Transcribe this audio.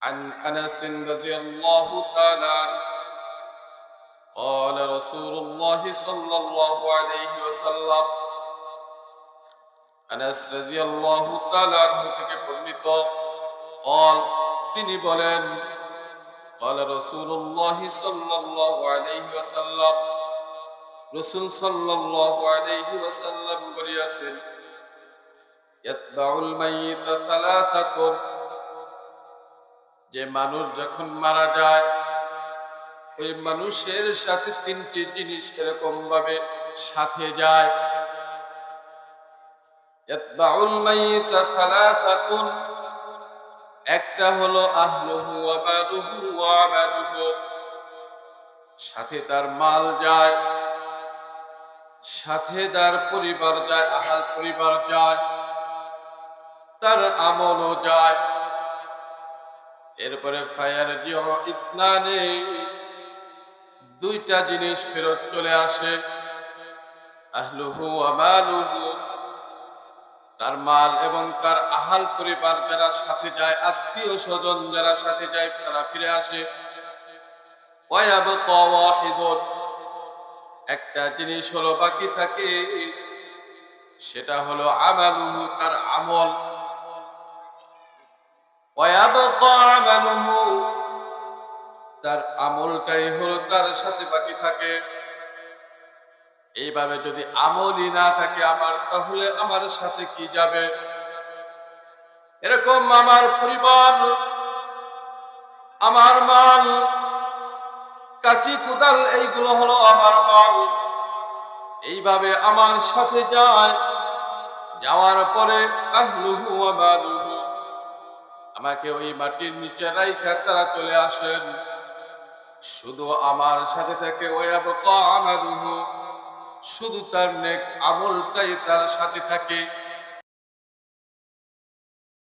عن أنس رضي الله تعالى عنه قال رسول الله صلى الله عليه وسلم আনাস রাদিয়াল্লাহু তাআলা আনহু থেকে বর্ণিত قال তিনি বলেন قال رسول الله صلى الله عليه وسلم রাসূল সাল্লাল্লাহু আলাইহি ওয়াসাল্লাম বলেছেন ইয়াতবাউল মাইয়িত সালাসাতুন যে মানুষ যখন মারা যায় ওই মানুষের সাথে তিনটি জিনিস এরকম ভাবে সাথে যায় ইয়াতবাউল মাইয়িত সালাসাতুন একটা হলো আহলুহু ওয়া মালুহু ওয়া আমালুহু সাথে তার মাল যায় সাথে তার পরিবার যায় আহাল পরিবার যায় তার আমলও যায় এরপরে ফায়ার জিও ইসলানে দুইটা জিনিস ফেরত চলে আসে আহলুহু ওয়া মালুহু তার মাল এবং তার আহাল পরিবার যারা সাথে যায় আত্মীয় স্বজন যারা সাথে যায় তারা ফিরে আসে ওয়ায়াবকা ওয়াহিদুন একটা জিনিস হলো বাকি থাকে সেটা হলো আমালুহু তার আমল ওয়ায়াবকা আমালুহু তার আমলটাই হলো তার সাথে বাকি থাকে এইভাবে যদি আমলই না থাকে আমার তাহলে আমার সাথে কি যাবে এরকম আমার পরিবার আমার মাল কাঁচি কোদাল এইগুলো হলো আমার মাল এইভাবে আমার সাথে যায় যাওয়ার পরে আহলুহু ওয়া মালুহু আমাকে ওই মাটির নিচে রাইখা তারা চলে আসেন শুধু আমার সাথে থাকে ওয়ায়াবকা আমালুহু শুধু তার নেক আমলটাই তার সাথে থাকে